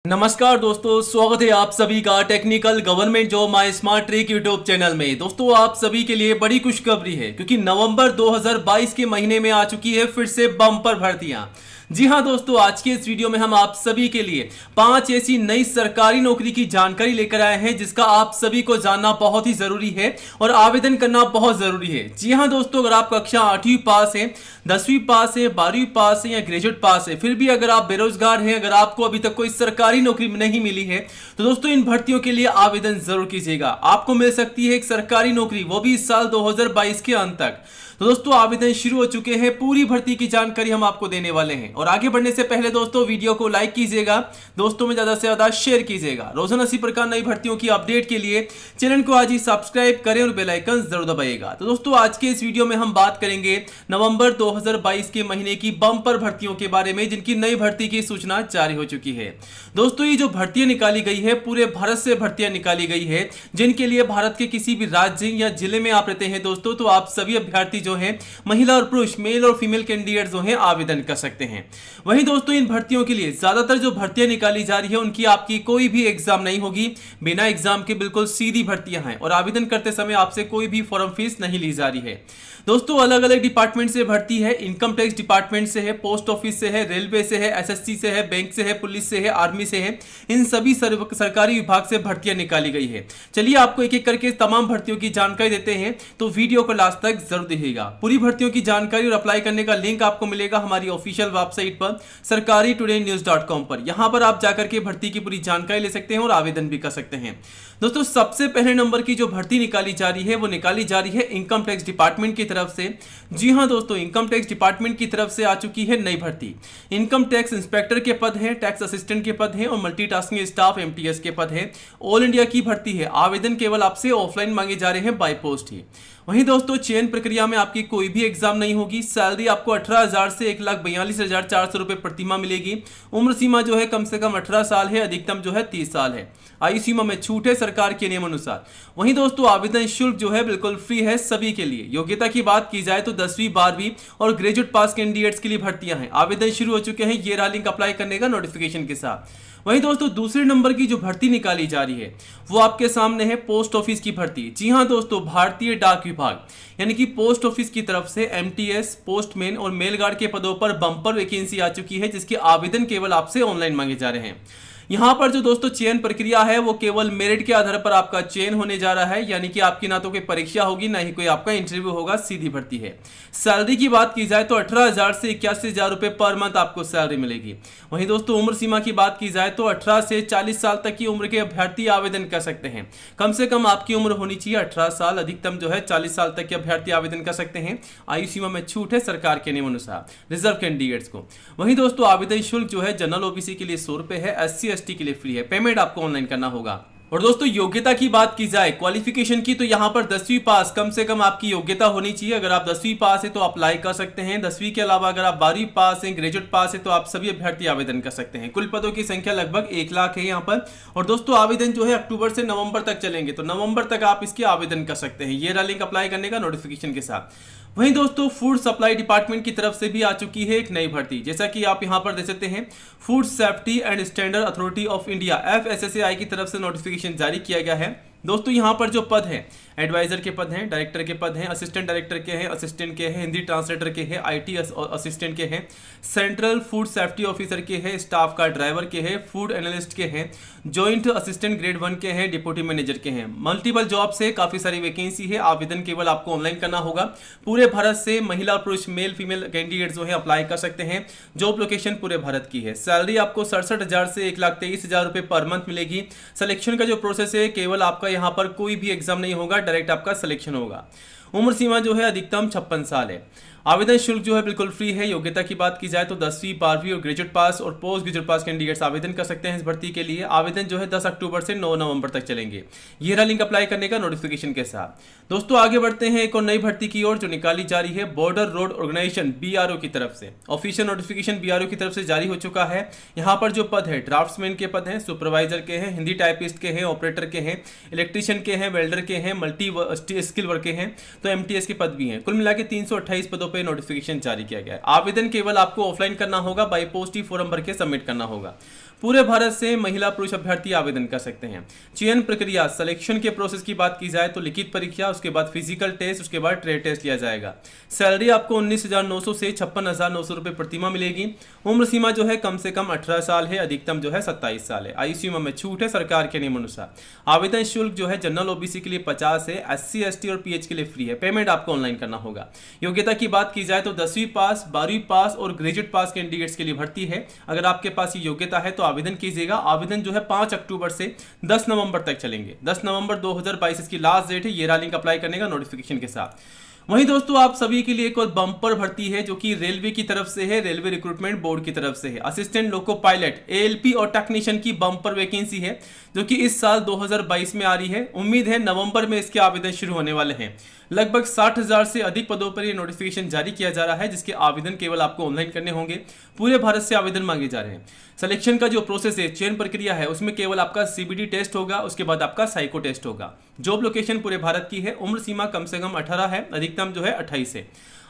नमस्कार दोस्तों, स्वागत है आप सभी का technical government job my smart trick YouTube channel में। दोस्तों आप सभी के लिए बड़ी खुशखबरी है क्योंकि नवंबर 2022 के महीने में आ चुकी है फिर से बम्पर भर्तियां। जी हां दोस्तों, आज के इस वीडियो में हम आप सभी के लिए 5 ऐसी नई सरकारी नौकरी की जानकारी लेकर आए हैं जिसका आप सभी को जानना बहुत ही जरूरी है और आवेदन करना बहुत जरूरी है। जी हां दोस्तों, अगर आप कक्षा 8वीं पास है, 10वीं पास है, 12वीं पास है या ग्रेजुएट पास है, फिर भी अगर आप बेरोजगार हैं, अगर आपको अभी तक कोई सरकारी नौकरी नहीं मिली है, तो दोस्तों इन भर्तियों के लिए आवेदन जरूर कीजिएगा। आपको मिल सकती है एक सरकारी नौकरी, वो भी इस साल 2022 के अंत तक। तो दोस्तों आवेदन शुरू हो चुके हैं, पूरी भर्ती की जानकारी हम आपको देने वाले हैं। और आगे बढ़ने से पहले दोस्तों वीडियो को लाइक कीजिएगा, दोस्तों में ज्यादा से ज्यादा शेयर कीजिएगा। रोजाना इसी प्रकार नई भर्तियों की अपडेट के लिए चैनल को आज ही सब्सक्राइब करें और बेल आइकन जरूर दबाइएगा। तो दोस्तों आज के इस वीडियो में हम बात करेंगे नवंबर 2022 के महीने की बम्पर भर्तियों के बारे में, जिनकी नई भर्ती की सूचना जारी हो चुकी है। दोस्तों ये जो भर्तियां निकाली गई है, पूरे भारत से भर्तियां निकाली गई है, जिनके लिए भारत के किसी भी राज्य या जिले में आप रहते हैं दोस्तों, तो आप सभी अभ्यर्थी जो है, महिला और पुरुष, मेल और फीमेल कैंडिडेट जो है, आवेदन कर सकते हैं। वहीं दोस्तों इन भर्तियों के लिए ज्यादातर जो भर्तियां निकाली जा रही है उनकी आपकी कोई भी एग्जाम नहीं होगी, बिना एग्जाम के बिल्कुल सीधी भर्तियां हैं और आवेदन करते समय आपसे कोई भी फॉर्म फीस नहीं ली जा रही है। दोस्तों अलग अलग डिपार्टमेंट से भर्ती है, इनकम टैक्स डिपार्टमेंट से है, पोस्ट ऑफिस से है, रेलवे से है, एसएससी से है, बैंक से है, पुलिस से है, आर्मी से है, इन सभी सरकारी विभाग से भर्तियां निकाली गई है। चलिए आपको एक एक करके तमाम भर्तियों की जानकारी देते हैं, तो वीडियो को लास्ट तक जरूर देखिएगा। पूरी भर्तियों की जानकारी और अप्लाई करने का लिंक आपको मिलेगा हमारी ऑफिशियल वेबसाइट पर sarkari-today-news.com पर। यहां पर आप जाकर के भर्ती की पूरी जानकारी ले सकते हैं और आवेदन भी कर सकते हैं। दोस्तों सबसे पहले नंबर की जो भर्ती निकाली जा रही है वो निकाली जा रही है इनकम टैक्स डिपार्टमेंट की तरफ से। जी हां दोस्तों, इनकम टैक्स डिपार्टमेंट की तरफ से आ चुकी है नई भर्ती। इनकम टैक्स इंस्पेक्टर के पद हैं, टैक्स असिस्टेंट के पद हैं और मल्टीटास्किंग स्टाफ एमटीएस के पद हैं। ऑल इंडिया की भर्ती है। आवेदन केवल आपसे ऑफलाइन मांगे जा रहे हैं, बाय पोस्ट ही। वहीं दोस्तों चयन प्रक्रिया में आपकी कोई भी एग्जाम नहीं होगी। सैलरी आपको 18,000 से 1,42,400 रुपए प्रतिमाह मिलेगी। उम्र सीमा जो है कम से कम 18 साल है, अधिकतम जो है 30 साल है। आयु सीमा में छूट है सरकार के नियम अनुसार। वहीं दोस्तों आवेदन शुल्क जो है बिल्कुल फ्री है सभी के लिए। योग्यता की बात की जाए तो 10वीं 12वीं और ग्रेजुएट पास कैंडिडेट्स के लिए भर्तियां हैं। आवेदन शुरू हो चुके हैं, ये रहा लिंक अप्लाई करने का नोटिफिकेशन के साथ। वहीं दोस्तों दूसरे नंबर की जो भर्ती निकाली जा रही है वो आपके सामने है पोस्ट ऑफिस की भर्ती। जी हां दोस्तों, भारतीय डाक विभाग यानी कि पोस्ट ऑफिस की तरफ से एमटीएस, पोस्टमैन और मेल गार्ड के पदों पर बम्पर वैकेंसी आ चुकी है, जिसके आवेदन केवल आपसे ऑनलाइन मांगे जा रहे हैं। यहां पर जो दोस्तों चयन प्रक्रिया है वो केवल मेरिट के आधार पर आपका चयन होने जा रहा है, यानी कि आपकी ना तो कोई परीक्षा होगी ना ही कोई आपका इंटरव्यू होगा, सीधी भर्ती है। सैलरी की बात की जाए तो 18,000 से 81,000 रुपए पर मंथ आपको सैलरी मिलेगी। वहीं दोस्तों उम्र सीमा की बात की जाए तो 18 से 40 साल तक की उम्र के अभ्यर्थी आवेदन कर सकते हैं। कम से कम आपकी उम्र होनी चाहिए 18 साल, अधिकतम जो है 40 साल तक के अभ्यर्थी आवेदन कर सकते हैं। आयु सीमा में छूट है सरकार के नियम अनुसार रिजर्व कैंडिडेट्स को। वहीं दोस्तों आवेदन शुल्क जो है जनरल ओबीसी के लिए 100 रुपए है, एससी एसटी के लिए फ्री है। पेमेंट आपको ऑनलाइन करना होगा। और दोस्तों योग्यता की बात की जाए, क्वालिफिकेशन की, तो यहां पर 10वीं पास कम से कम आपकी योग्यता होनी चाहिए। अगर आप 10वीं पास है तो अप्लाई कर सकते हैं। 10वीं के अलावा अगर आप 12वीं पास हैं, ग्रेजुएट पास है, तो आप सभी अभ्यर्थी आवेदन कर सकते हैं। कुल पदों की संख्या लगभग 1 लाख है यहां पर। और दोस्तों आवेदन जो है अक्टूबर से नवंबर तक चलेंगे, तो नवंबर तक आप इसके आवेदन कर सकते हैं। ये रहा लिंक अप्लाई करने का नोटिफिकेशन के साथ। वहीं दोस्तों फूड सप्लाई डिपार्टमेंट की तरफ से भी आ चुकी है एक नई भर्ती, जैसा कि आप यहां पर देख सकते हैं। Food safety and standard authority of India FSSAI की तरफ से नोटिफिकेशन जारी किया गया है। दोस्तों यहां पर जो पद है, एडवाइजर के पद हैं, डायरेक्टर के पद हैं, असिस्टेंट डायरेक्टर के हैं, असिस्टेंट के हैं, हिंदी ट्रांसलेटर के हैं, IT असिस्टेंट के हैं, सेंट्रल फूड सेफ्टी ऑफिसर के हैं, स्टाफ का ड्राइवर के हैं, फूड एनालिस्ट के हैं, जॉइंट असिस्टेंट ग्रेड 1 के हैं, डिप्टी मैनेजर के हैं। मल्टीपल जॉब से काफी सारी वैकेंसी है। आवेदन केवल आपको ऑनलाइन करना होगा। पूरे भारत से महिला पुरुष मेल फीमेल कैंडिडेट जो है अप्लाई कर सकते हैं। जॉब लोकेशन पूरे भारत की है। सैलरी आपको 67,000 से 1,23,000 रुपए पर मंथ मिलेगी। सिलेक्शन का जो प्रोसेस है केवल आपका यहाँ पर कोई भी एग्जाम नहीं होगा, डायरेक्ट आपका सिलेक्शन होगा। उम्र सीमा जो है अधिकतम 56 साल है। आवेदन शुल्क जो है बिल्कुल फ्री है। योग्यता की बात की जाए तो 10वीं 12वीं और ग्रेजुएट पास और पोस्ट ग्रेजुएट पास कैंडिडेट्स आवेदन कर सकते हैं इस भर्ती के लिए। आवेदन जो है 10 अक्टूबर से 9 नवंबर तक चलेंगे। ये रहा लिंक अप्लाई करने का नोटिफिकेशन के साथ। दोस्तों आगे बढ़ते हैं एक और नई भर्ती की ओर जो निकाली जा रही है बॉर्डर रोड ऑर्गेनाइजेशन BRO की तरफ से। ऑफिशियल नोटिफिकेशन BRO की तरफ से जारी हो चुका है। यहाँ पर जो पद है ड्राफ्ट्समैन के पद हैं, सुपरवाइजर के हैं, हिंदी टाइपिस्ट के हैं, ऑपरेटर के हैं, इलेक्ट्रीशियन के हैं, वेल्डर के हैं, मल्टी स्किल वर्क के हैं, तो MTS के पद भी हैं। कुल मिला के 328 पदों पर नोटिफिकेशन जारी किया गया है। आवेदन केवल आपको ऑफलाइन करना होगा, बाय पोस्ट ही फॉर्म भर के सबमिट करना होगा। पूरे भारत से महिला पुरुष अभ्यर्थी आवेदन कर सकते हैं। चयन प्रक्रिया सिलेक्शन के प्रोसेस की बात की जाए तो लिखित परीक्षा, उसके बाद फिजिकल टेस्ट, उसके बाद ट्रेड टेस्ट लिया जाएगा। सैलरी आपको 19,900 से 56,900 रुपये प्रतिमाह मिलेगी। उम्र सीमा जो है कम से कम 18 साल है, अधिकतम जो है 27 साल है। आयु सीमा में छूट है सरकार के नियम अनुसार। आवेदन शुल्क जो है जनरल ओबीसी के लिए 50 है, SC ST और PH के लिए फ्री है। पेमेंट आपको ऑनलाइन करना होगा। योग्यता की बात की जाए तो 10वीं पास, 12वीं पास और ग्रेजुएट पास कैंडिडेट्स के लिए भर्ती है। अगर आपके पास ये योग्यता है तो आवेदन कीजिएगा। आवेदन जो है 5 अक्टूबर से 10 नवंबर तक चलेंगे। 10 नवंबर 2022 इसकी लास्ट डेट है। ये रहा लिंक अप्लाई करने का नोटिफिकेशन के साथ। वहीं दोस्तों आप सभी के लिए एक और बम्पर भर्ती है जो कि रेलवे की तरफ से है, रेलवे रिक्रूटमेंट बोर्ड की तरफ से है। असिस्टेंट लोको पायलट ALP और टेक्नीशियन की बम्पर वैकेंसी है जो कि इस साल 2022 में आ रही है। उम्मीद है नवंबर में इसके आवेदन शुरू होने वाले हैं। लगभग 60,000 से अधिक पदों पर यह नोटिफिकेशन जारी किया जा रहा है, जिसके आवेदन केवल आपको ऑनलाइन करने होंगे। पूरे भारत से आवेदन मांगे जा रहे हैं। सिलेक्शन का जो प्रोसेस है, चयन प्रक्रिया है, उसमें केवल आपका CBT टेस्ट होगा, उसके बाद आपका साइको टेस्ट होगा। जॉब लोकेशन पूरे भारत की है। उम्र सीमा कम से कम 18 है, अधिकतम जो है 28 है।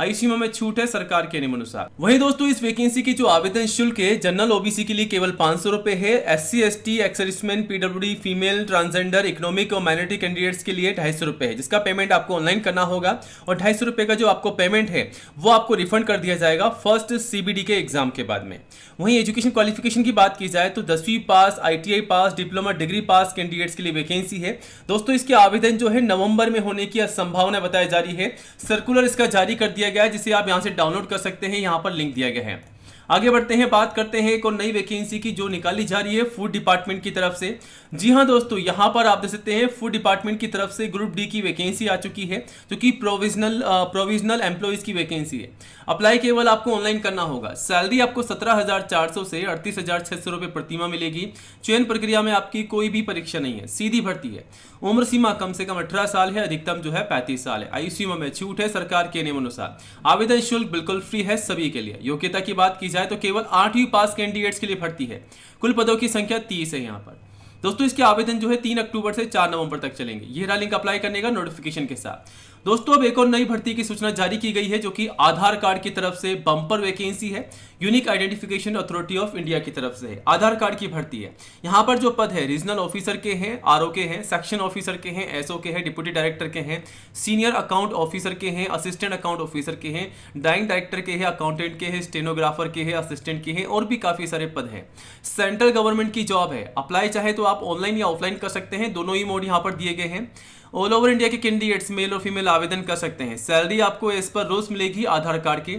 आयु सीमा में छूट है सरकार के नियम अनुसार। वहीं दोस्तों इस वैकेंसी की जो आवेदन शुल्क है जनरल OBC के लिए केवल 500 रुपए है। SC ST ex serviceman, PWD, female, transgender, economic और माइनॉरिटी कैंडिडेट्स के लिए 250 रुपए है, जिसका पेमेंट आपको ऑनलाइन करना होगा। और 250 रुपए का जो आपको पेमेंट है वो आपको रिफंड कर दिया जाएगा फर्स्ट CBD के एग्जाम के बाद में। वहीं एजुकेशन क्वालिफिकेशन की बात की जाए तो 10वीं पास, ITI पास, डिप्लोमा डिग्री पास कैंडिडेट्स के लिए वैकेंसी है। दोस्तों इसके आवेदन जो है नवंबर में होने की संभावना बताई जा रही है। सर्कुलर इसका जारी कर दिया गया है, जिसे आप यहां से डाउनलोड कर सकते हैं। यहां पर लिंक दिया गया है। आगे बढ़ते हैं, बात करते हैं एक और नई वैकेंसी की जो निकाली जा रही है फूड डिपार्टमेंट की तरफ से। जी हां दोस्तों, यहां पर आप देख सकते हैं फूड डिपार्टमेंट की तरफ से ग्रुप डी की वैकेंसी आ चुकी है जो कि प्रोविजनल एम्प्लॉइज की वैकेंसी है। अप्लाई केवल आपको ऑनलाइन करना होगा। सैलरी आपको 17,400 से 38,600 रुपये प्रतिमाह मिलेगी। चयन प्रक्रिया में आपकी कोई भी परीक्षा नहीं है, सीधी भर्ती है। उम्र सीमा कम से कम 18 साल है, अधिकतम जो है 35 साल है। आयु सीमा में छूट है सरकार के नियम अनुसार। आवेदन शुल्क बिल्कुल फ्री है सभी के लिए। योग्यता की बात की जाए तो केवल 8वीं पास कैंडिडेट्स के लिए भर्ती है। कुल पदों की संख्या 30 है यहाँ पर। दोस्तों इसके आवेदन जो है 3 अक्टूबर से 4 नवंबर तक चलेंगे। ये रहा लिंक अप्लाई करने का नोटिफिकेशन के साथ। दोस्तों अब एक और नई भर्ती की सूचना जारी की गई है जो कि आधार कार्ड की तरफ से बम्पर वैकेंसी है। Unique identification authority of India की तरफ से है। आधार कार्ड की भर्ती है। यहाँ पर जो पद है रीजनल ऑफिसर के हैं, RO के हैं, सेक्शन ऑफिसर के हैं, SO के हैं, डिप्टी डायरेक्टर के हैं, सीनियर अकाउंट ऑफिसर के हैं, असिस्टेंट अकाउंट ऑफिसर के हैं, डाइंग डायरेक्टर के हैं, अकाउंटेंट के हैं, स्टेनोग्राफर के हैं, असिस्टेंट के हैं और भी काफी सारे पद हैं। सेंट्रल गवर्नमेंट की जॉब है। अप्लाई चाहे तो आप ऑनलाइन या ऑफलाइन कर सकते हैं, दोनों ही मोड यहाँ पर दिए गए हैं। ऑल ओवर इंडिया के कैंडिडेट्स मेल और फीमेल आवेदन कर सकते हैं। सैलरी आपको एज पर रोज मिलेगी आधार कार्ड की।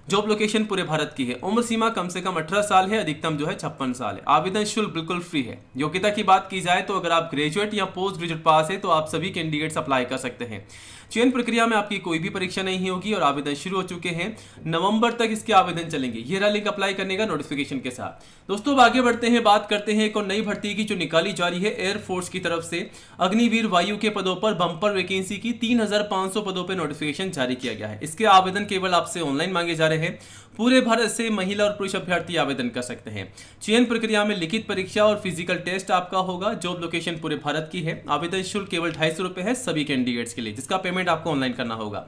जॉब लोकेशन पूरे भारत की है। उम्र सीमा कम से कम 18 साल है, अधिकतम जो है 56 साल है। आवेदन शुल्क बिल्कुल फ्री है। योग्यता की बात की जाए तो अगर आप ग्रेजुएट या पोस्ट ग्रेजुएट पास है तो आप सभी कैंडिडेट्स अप्लाई कर सकते हैं। चयन प्रक्रिया में आपकी कोई भी परीक्षा नहीं होगी और आवेदन शुरू हो चुके हैं। नवंबर तक इसके आवेदन चलेंगे। ये रहा लिंक अप्लाई करने का नोटिफिकेशन के साथ। दोस्तों अब आगे बढ़ते हैं, बात करते हैं एक और नई भर्ती की जो निकाली जा रही है एयरफोर्स की तरफ से। अग्निवीर वायु के पदों पर बम्पर वैकेंसी की 3,500 पदों पर नोटिफिकेशन जारी किया गया है। इसके आवेदन केवल आपसे ऑनलाइन मांगे जा रहे हैं। पूरे भारत से महिला और पुरुष अभ्यर्थी आवेदन कर सकते हैं। चयन प्रक्रिया में लिखित परीक्षा और फिजिकल टेस्ट आपका होगा। जॉब लोकेशन पूरे भारत की है। आवेदन शुल्क केवल 250 रुपये है सभी कैंडिडेट्स के लिए, जिसका पेमेंट आपको ऑनलाइन करना होगा।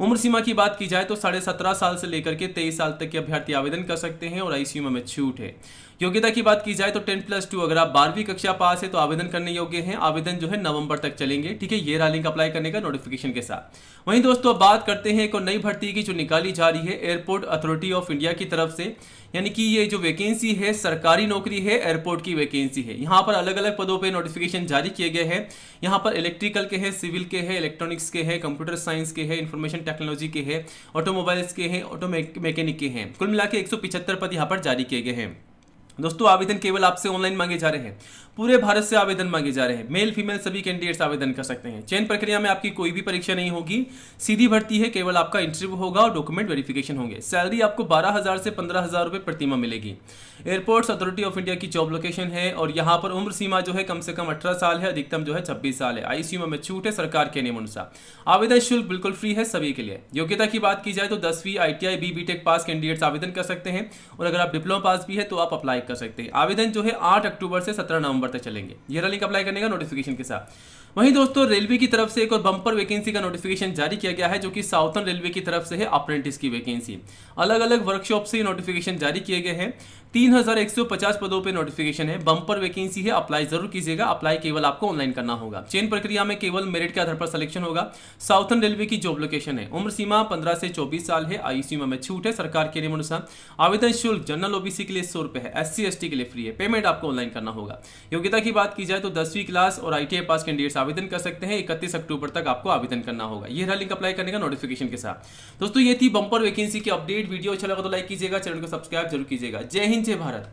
उम्र सीमा की बात की जाए तो 17.5 साल से लेकर के 23 साल तक के अभ्यर्थी आवेदन कर सकते हैं और आयु सीमा में छूट है। योग्यता की बात की जाए तो 10+2 अगर आप 12वीं कक्षा पास है तो आवेदन करने योग्य हैं। आवेदन जो है नवंबर तक चलेंगे। ठीक है, ये रहा लिंक अप्लाई करने का नोटिफिकेशन के साथ। वहीं दोस्तों बात करते हैं एक और नई भर्ती की जो निकाली जा रही है एयरपोर्ट अथॉरिटी ऑफ इंडिया की तरफ से। यानी कि ये जो वैकेंसी है सरकारी नौकरी है, एयरपोर्ट की वैकेंसी है। यहाँ पर अलग अलग पदों पे नोटिफिकेशन जारी किए गए हैं। यहाँ पर इलेक्ट्रिकल के हैं, सिविल के हैं, इलेक्ट्रॉनिक्स के हैं, कंप्यूटर साइंस के हैं, इंफॉर्मेशन टेक्नोलॉजी के हैं, ऑटोमोबाइल्स के हैं, ऑटो मैकेनिक के हैं। कुल मिला के 175 पद यहाँ पर जारी किए गए हैं। दोस्तों आवेदन केवल आपसे ऑनलाइन मांगे जा रहे हैं। पूरे भारत से आवेदन मांगे जा रहे हैं। मेल फीमेल सभी कैंडिडेट्स आवेदन कर सकते हैं। चयन प्रक्रिया में आपकी कोई भी परीक्षा नहीं होगी, सीधी भर्ती है। केवल आपका इंटरव्यू होगा और डॉक्यूमेंट वेरिफिकेशन होंगे। सैलरी आपको 12,000 से 15,000 रुपये प्रतिमाह मिलेगी। एयरपोर्ट्स अथॉरिटी ऑफ इंडिया की जॉब लोकेशन है और यहाँ पर उम्र सीमा जो है कम से कम 18 साल है, अधिकतम जो है 26 साल है। आयु सीमा में छूट है सरकार के नियम अनुसार। आवेदन शुल्क बिल्कुल फ्री है सभी के लिए। योग्यता की बात की जाए तो 10वीं ITI BTech पास कैंडिडेट्स आवेदन कर सकते हैं और अगर आप डिप्लोमा पास भी है तो आप अप्लाई कर सकते हैं। आवेदन जो है 8 अक्टूबर से 17 नवंबर तक चलेंगे। ये लिंक अप्लाई करने का नोटिफिकेशन के साथ। वहीं दोस्तों रेलवे की तरफ से एक और बम्पर वैकेंसी का नोटिफिकेशन जारी किया गया है जो कि साउथर्न रेलवे की तरफ से है। अप्रेंटिस की वैकेंसी अलग अलग वर्कशॉप से नोटिफिकेशन जारी किए गए हैं। 3150 पदों पे नोटिफिकेशन है, बम्पर वैकेंसी है, अप्लाई जरूर कीजिएगा। अप्लाई केवल आपको ऑनलाइन करना होगा। चयन प्रक्रिया में केवल मेरिट के आधार पर सिलेक्शन होगा। साउथर्न रेलवे की जॉब लोकेशन है। उम्र सीमा 15 से 24 साल है। आयु सीमा में छूट है सरकार के नियमानुसार। आवेदन शुल्क जनरल ओबीसी के लिए 100 रुपए है, SC ST के लिए फ्री है। पेमेंट आपको ऑनलाइन करना होगा। योग्यता की बात की जाए तो 10वीं क्लास और ITI पास कैंडिडेट्स आवेदन कर सकते हैं। 31 अक्टूबर तक आपको आवेदन करना होगा। ये रहा लिंक अप्लाई करने का नोटिफिकेशन के साथ। दोस्तों ये थी बम्पर वैकेंसी की अपडेट। वीडियो अच्छा लगा तो लाइक कीजिएगा, चैनल को सब्सक्राइब जरूर कीजिएगा। जय हिंद, जय भारत।